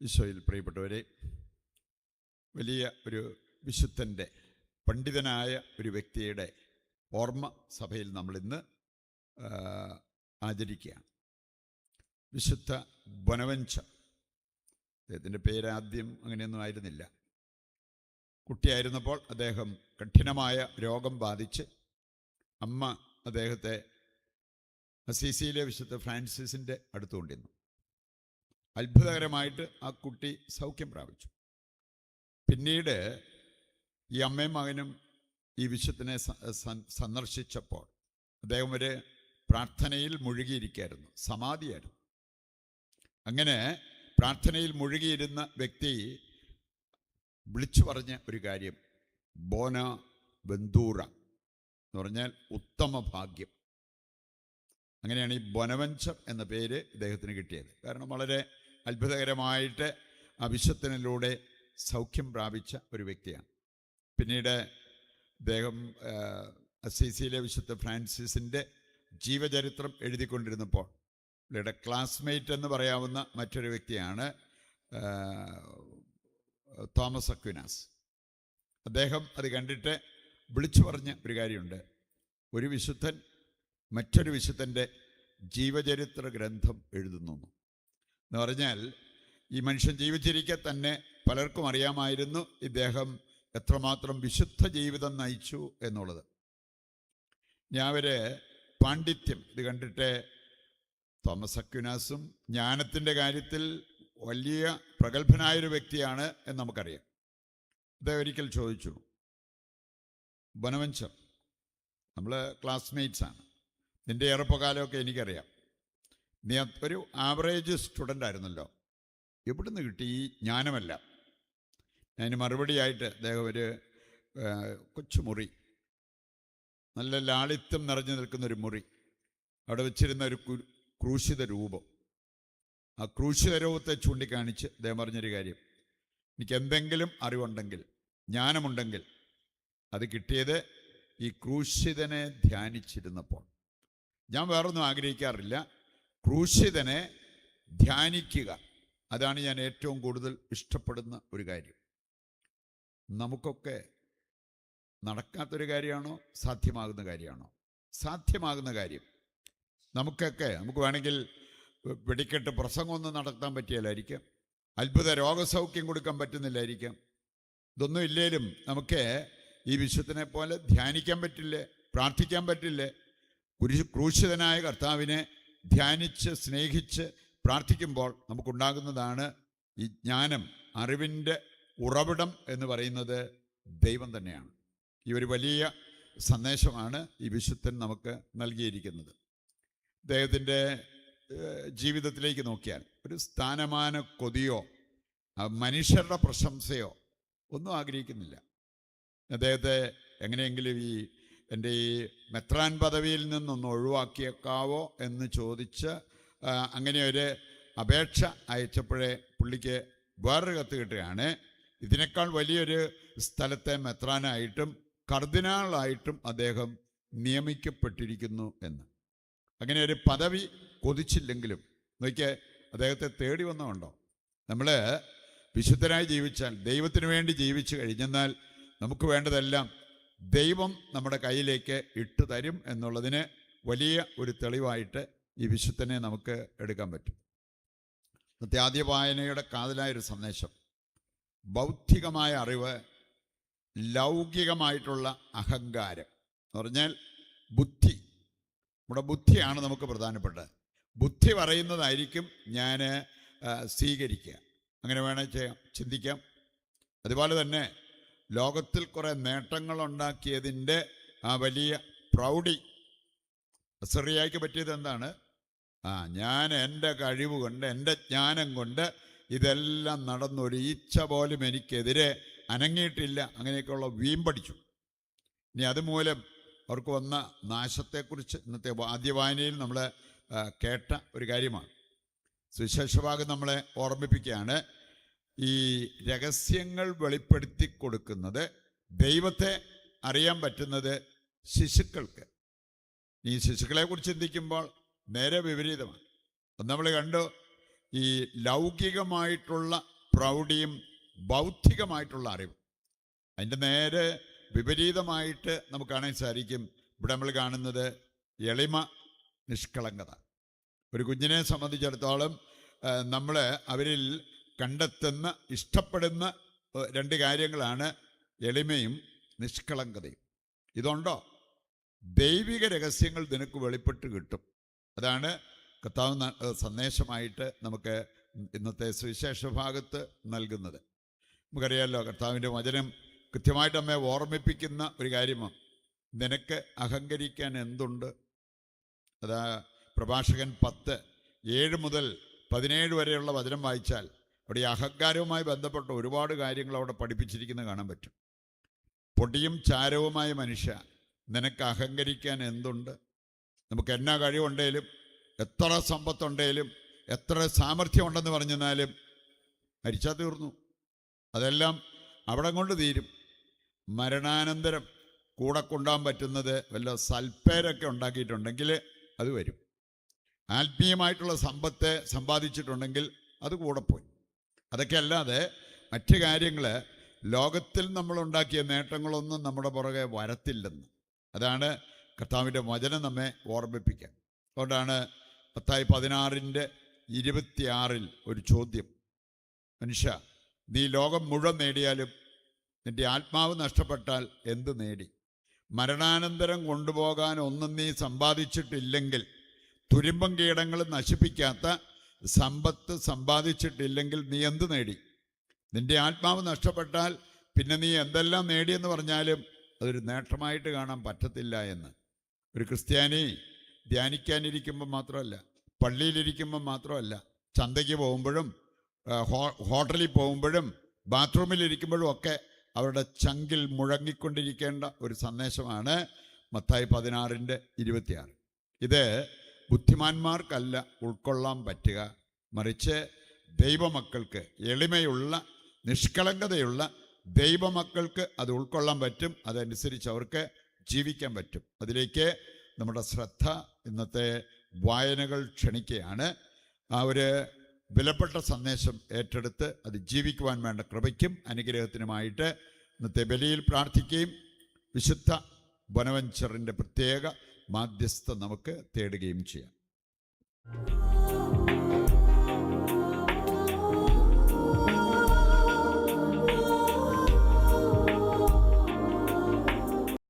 ഈശോയിൽ പ്രിയപ്പെട്ടവരെ, വലിയ ഒരു വിശുദ്ധൻ്റെ പണ്ഡിതനായ ഒരു വ്യക്തിയുടെ ഓർമ്മ സഭയിൽ നമ്മളിന്ന് ആചരിക്കുകയാണ്. വിശുദ്ധ ബൊനവൻചർ. അദ്ദേഹത്തിൻ്റെ പേരാദ്യം അങ്ങനെയൊന്നും ആയിരുന്നില്ല. കുട്ടിയായിരുന്നപ്പോൾ അദ്ദേഹം കഠിനമായ രോഗം ബാധിച്ച് അമ്മ അദ്ദേഹത്തെ അസീസിയിലെ വിശുദ്ധ ഫ്രാൻസിസിൻ്റെ അടുത്ത് കൊണ്ടിരുന്നു. അത്ഭുതകരമായിട്ട് ആ കുട്ടി സൗഖ്യം പ്രാപിച്ചു. പിന്നീട് ഈ അമ്മയും മകനും ഈ വിശുദ്ധനെ സന്ദർശിച്ചപ്പോൾ അദ്ദേഹം ഒരു പ്രാർത്ഥനയിൽ മുഴുകിയിരിക്കുകയായിരുന്നു, സമാധിയായിരുന്നു. അങ്ങനെ പ്രാർത്ഥനയിൽ മുഴുകിയിരുന്ന വ്യക്തി വിളിച്ചു പറഞ്ഞ ഒരു കാര്യം ബോന വെന്തൂറ എന്ന് പറഞ്ഞാൽ ഉത്തമ ഭാഗ്യം. അങ്ങനെയാണ് ഈ ബൊനവൻചർ എന്ന പേര് ഇദ്ദേഹത്തിന് കിട്ടിയത്. കാരണം വളരെ അത്ഭുതകരമായിട്ട് ആ വിശുദ്ധനിലൂടെ സൗഖ്യം പ്രാപിച്ച ഒരു വ്യക്തിയാണ്. പിന്നീട് അദ്ദേഹം അസീസിയിലെ വിശുദ്ധ ഫ്രാൻസിസിൻ്റെ ജീവചരിത്രം എഴുതിക്കൊണ്ടിരുന്നപ്പോൾ പുള്ളിയുടെ ക്ലാസ്മേറ്റ് എന്ന് പറയാവുന്ന മറ്റൊരു വ്യക്തിയാണ് തോമസ് അക്വിനാസ്. അദ്ദേഹം അത് കണ്ടിട്ട് വിളിച്ചു പറഞ്ഞ ഒരു കാര്യമുണ്ട്: ഒരു വിശുദ്ധൻ മറ്റൊരു വിശുദ്ധൻ്റെ ജീവചരിത്ര ഗ്രന്ഥം എഴുതുന്നു എന്ന് പറഞ്ഞാൽ, ഈ മനുഷ്യൻ ജീവിച്ചിരിക്കെ തന്നെ പലർക്കും അറിയാമായിരുന്നു ഇദ്ദേഹം എത്രമാത്രം വിശുദ്ധ ജീവിതം നയിച്ചു എന്നുള്ളത്. ഞാൻ പാണ്ഡിത്യം ഇത് കണ്ടിട്ട് തോമസ് അക്വിനാസും ജ്ഞാനത്തിൻ്റെ കാര്യത്തിൽ വലിയ പ്രഗത്ഭനായൊരു വ്യക്തിയാണ് എന്ന് നമുക്കറിയാം. അദ്ദേഹം ഒരിക്കൽ ചോദിച്ചു, ബൊനവൻചർ, നമ്മൾ ക്ലാസ്മേറ്റ്സാണ്, നിൻ്റെ ചെറുപ്പകാലമൊക്കെ എനിക്കറിയാം, നീ ഒരു ആവറേജ് സ്റ്റുഡൻ്റ് ആയിരുന്നല്ലോ, എവിടുന്ന് കിട്ടി ഈ ജ്ഞാനമല്ല? അതിന് മറുപടിയായിട്ട് അദ്ദേഹം ഒരു കൊച്ചുമുറി, നല്ല ലാളിത്യം നിറഞ്ഞു നിൽക്കുന്നൊരു മുറി, അവിടെ വെച്ചിരുന്ന ഒരു ക്രൂശിത രൂപം, ആ ക്രൂശിത രൂപത്തെ ചൂണ്ടിക്കാണിച്ച് അദ്ദേഹം പറഞ്ഞൊരു കാര്യം: എനിക്ക് എന്തെങ്കിലും അറിവുണ്ടെങ്കിൽ, ജ്ഞാനമുണ്ടെങ്കിൽ, അത് കിട്ടിയത് ഈ ക്രൂശിതനെ ധ്യാനിച്ചിരുന്നപ്പോൾ. ഞാൻ വേറൊന്നും ആഗ്രഹിക്കാറില്ല, ക്രൂശിതനെ ധ്യാനിക്കുക, അതാണ് ഞാൻ ഏറ്റവും കൂടുതൽ ഇഷ്ടപ്പെടുന്ന ഒരു കാര്യം. നമുക്കൊക്കെ നടക്കാത്തൊരു കാര്യമാണോ സാധ്യമാകുന്ന കാര്യമാണോ? സാധ്യമാകുന്ന കാര്യം. നമുക്ക് വേണമെങ്കിൽ വെടിക്കെട്ട് പ്രസംഗമൊന്നും നടത്താൻ പറ്റിയില്ലായിരിക്കാം, അത്ഭുത രോഗസൗഖ്യം കൊടുക്കാൻ പറ്റുന്നില്ലായിരിക്കാം. ഇതൊന്നും ഇല്ലേലും നമുക്ക് ഈ വിശുദ്ധനെ പോലെ ധ്യാനിക്കാൻ പറ്റില്ലേ, പ്രാർത്ഥിക്കാൻ പറ്റില്ലേ? ക്രൂശിതനായ കർത്താവിനെ ധ്യാനിച്ച് സ്നേഹിച്ച് പ്രാർത്ഥിക്കുമ്പോൾ നമുക്കുണ്ടാകുന്നതാണ് ഈ ജ്ഞാനം. അറിവിൻ്റെ ഉറവിടം എന്ന് പറയുന്നത് ദൈവം തന്നെയാണ്. ഈ ഒരു വലിയ സന്ദേശമാണ് ഈ വിശുദ്ധൻ നമുക്ക് നൽകിയിരിക്കുന്നത്. അദ്ദേഹത്തിൻ്റെ ജീവിതത്തിലേക്ക് നോക്കിയാൽ ഒരു സ്ഥാനമാന കൊതിയോ മനുഷ്യരുടെ പ്രശംസയോ ഒന്നും ആഗ്രഹിക്കുന്നില്ല. അദ്ദേഹത്തെ എങ്ങനെയെങ്കിലും എൻ്റെ ഈ മെത്രാൻ പദവിയിൽ നിന്നൊന്ന് ഒഴിവാക്കിയേക്കാവോ എന്ന് ചോദിച്ച് അങ്ങനെ ഒരു അപേക്ഷ അയച്ചപ്പോഴേ പുള്ളിക്ക് വേറൊരു കത്ത് കിട്ടുകയാണ്: ഇതിനേക്കാൾ വലിയൊരു സ്ഥലത്തെ മെത്രാനായിട്ടും കർദിനാളായിട്ടും അദ്ദേഹം നിയമിക്കപ്പെട്ടിരിക്കുന്നു എന്ന്. അങ്ങനെ ഒരു പദവി കൊതിച്ചില്ലെങ്കിലും നോക്കിയേ, അദ്ദേഹത്തെ തേടി വന്നതുണ്ടോ? നമ്മൾ വിശുദ്ധരായി ജീവിച്ചാൽ, ദൈവത്തിന് വേണ്ടി ജീവിച്ചു കഴിഞ്ഞെന്നാൽ നമുക്ക് വേണ്ടതെല്ലാം ദൈവം നമ്മുടെ കയ്യിലേക്ക് ഇട്ടു തരും എന്നുള്ളതിന് വലിയ ഒരു തെളിവായിട്ട് ഈ വിശുദ്ധനെ നമുക്ക് എടുക്കാൻ പറ്റും. ഇന്നത്തെ ആദ്യ വായനയുടെ കാതലായൊരു സന്ദേശം: ബൗദ്ധികമായ അറിവ്, ലൗകികമായിട്ടുള്ള അഹങ്കാരം എന്ന് പറഞ്ഞാൽ ബുദ്ധി. നമ്മുടെ ബുദ്ധിയാണ് നമുക്ക് പ്രധാനപ്പെട്ടത്. ബുദ്ധി പറയുന്നതായിരിക്കും ഞാൻ സ്വീകരിക്കുക. അങ്ങനെ വേണേൽ ചിന്തിക്കാം. അതുപോലെ തന്നെ ലോകത്തിൽ കുറേ നേട്ടങ്ങളുണ്ടാക്കിയതിൻ്റെ ആ വലിയ പ്രൗഢി അസറിയായിക്ക് പറ്റിയത് എന്താണ്? ഞാൻ എൻ്റെ കഴിവ് കൊണ്ട്, എൻ്റെ ജ്ഞാനം കൊണ്ട് ഇതെല്ലാം നടന്നൊരു ഈച്ച പോലും എനിക്കെതിരെ അനങ്ങിയിട്ടില്ല, അങ്ങനെയൊക്കെയുള്ള വീമ്പടിച്ചു. ഇനി അതുമൂലം അവർക്ക് വന്ന നാശത്തെക്കുറിച്ച് ഇന്നത്തെ ആദ്യ വായനയിൽ നമ്മൾ കേട്ട ഒരു കാര്യമാണ്. സുവിശേഷഭാഗം നമ്മളെ ഓർമ്മിപ്പിക്കുകയാണ്: ഈ രഹസ്യങ്ങൾ വെളിപ്പെടുത്തി കൊടുക്കുന്നത്, ദൈവത്തെ അറിയാൻ പറ്റുന്നത് ശിശുക്കൾക്ക്. ഈ ശിശുക്കളെക്കുറിച്ച് ചിന്തിക്കുമ്പോൾ നേരെ വിപരീതമാണ്. നമ്മൾ കണ്ടു, ഈ ലൗകികമായിട്ടുള്ള പ്രൗഢിയും ബൗദ്ധികമായിട്ടുള്ള അറിവ്. അതിൻ്റെ നേരെ വിപരീതമായിട്ട് നമുക്ക് കാണാൻ സാധിക്കും. ഇവിടെ നമ്മൾ കാണുന്നത് എളിമ, നിഷ്കളങ്കത. ഒരു കുഞ്ഞിനെ സംബന്ധിച്ചിടത്തോളം നമ്മൾ അവരിൽ കണ്ടെത്തുന്ന, ഇഷ്ടപ്പെടുന്ന രണ്ട് കാര്യങ്ങളാണ് എളിമയും നിഷ്കളങ്കതയും. ഇതുണ്ടോ, ദൈവിക രഹസ്യങ്ങൾ നിനക്ക് വെളിപ്പെട്ട് കിട്ടും. അതാണ് കർത്താവ് സന്ദേശമായിട്ട് നമുക്ക് ഇന്നത്തെ സുവിശേഷ ഭാഗത്ത് നൽകുന്നത്. നമുക്കറിയാമല്ലോ, കർത്താവിൻ്റെ വചനം കൃത്യമായിട്ട് നമ്മെ ഓർമ്മിപ്പിക്കുന്ന ഒരു കാര്യമാണ്. നിനക്ക് അഹങ്കരിക്കാൻ എന്തുണ്ട്? അതാ പ്രഭാഷകൻ 10:7 മുതൽ 17 വരെയുള്ള വചനം വായിച്ചാൽ അവിടെ ഈ അഹങ്കാരവുമായി ബന്ധപ്പെട്ട ഒരുപാട് കാര്യങ്ങൾ അവിടെ പഠിപ്പിച്ചിരിക്കുന്നത് കാണാൻ പറ്റും. പൊടിയും ചാരവുമായ മനുഷ്യ, നിനക്ക് അഹങ്കരിക്കാൻ എന്തുണ്ട്? നമുക്ക് എന്നാ കഴിവുണ്ടേലും, എത്ര സമ്പത്തുണ്ടേലും, എത്ര സാമർഥ്യം ഉണ്ടെന്ന് പറഞ്ഞാലും മരിച്ചാൽ തീർന്നു. അതെല്ലാം അവിടെ കൊണ്ട് തീരും. മരണാനന്തരം കൂടെ കൊണ്ടുപോകാൻ പറ്റുന്നത് വല്ല സൽപ്പേരൊക്കെ ഉണ്ടാക്കിയിട്ടുണ്ടെങ്കിൽ അത് വരും. ആത്മീയമായിട്ടുള്ള സമ്പത്ത് സമ്പാദിച്ചിട്ടുണ്ടെങ്കിൽ അത് കൂടെ പോയി. അതൊക്കെ അല്ലാതെ മറ്റു കാര്യങ്ങൾ, ലോകത്തിൽ നമ്മളുണ്ടാക്കിയ നേട്ടങ്ങളൊന്നും നമ്മുടെ പുറകെ വരത്തില്ലെന്ന്. അതാണ് കർത്താവിൻ്റെ വചനം നമ്മെ ഓർമ്മിപ്പിക്കുക. അതുകൊണ്ടാണ് മത്തായി 16:26 ഒരു ചോദ്യം. മനുഷ്യ, നീ ലോകം മുഴുവൻ നേടിയാലും നിന്റെ ആത്മാവ് നഷ്ടപ്പെട്ടാൽ എന്ത് നേടി? മരണാനന്തരം കൊണ്ടുപോകാൻ ഒന്നും നീ സമ്പാദിച്ചിട്ടില്ലെങ്കിൽ, തുരുമ്പും കീടങ്ങളും നശിപ്പിക്കാത്ത സമ്പത്ത് സമ്പാദിച്ചിട്ടില്ലെങ്കിൽ നീ എന്ത് നേടി? നിന്റെ ആത്മാവ് നഷ്ടപ്പെട്ടാൽ പിന്നെ നീ എന്തെല്ലാം നേടിയെന്ന് പറഞ്ഞാലും അതൊരു നേട്ടമായിട്ട് കാണാൻ പറ്റത്തില്ല എന്ന്. ഒരു ക്രിസ്ത്യാനി ധ്യാനിക്കാനിരിക്കുമ്പോൾ മാത്രമല്ല, പള്ളിയിലിരിക്കുമ്പോൾ മാത്രമല്ല, ചന്തയ്ക്ക് പോകുമ്പോഴും ഹോട്ടലിൽ പോകുമ്പോഴും ബാത്റൂമിലിരിക്കുമ്പോഴും ഒക്കെ അവരുടെ ചങ്കിൽ മുഴങ്ങിക്കൊണ്ടിരിക്കേണ്ട ഒരു സന്ദേശമാണ് മത്തായി 16:26. ഇത് ബുദ്ധിമാന്മാർക്കല്ല ഉൾക്കൊള്ളാൻ പറ്റുക, മറിച്ച് ദൈവമക്കൾക്ക്, എളിമയുള്ള നിഷ്കളങ്കതയുള്ള ദൈവമക്കൾക്ക് അത് ഉൾക്കൊള്ളാൻ പറ്റും. അതനുസരിച്ച് അവർക്ക് ജീവിക്കാൻ പറ്റും. അതിലേക്ക് നമ്മുടെ ശ്രദ്ധ ഇന്നത്തെ വായനകൾ ക്ഷണിക്കുകയാണ്. ആ ഒരു വിലപ്പെട്ട സന്ദേശം ഏറ്റെടുത്ത് അത് ജീവിക്കുവാൻ വേണ്ട കൃപയ്ക്കും അനുഗ്രഹത്തിനുമായിട്ട് ഇന്നത്തെ ബലിയിൽ പ്രാർത്ഥിക്കുകയും വിശുദ്ധ ബൊനവൻച്ചറിൻ്റെ പ്രത്യേക മാധ്യസ്ഥം നമുക്ക് തേടുകയും ചെയ്യാം.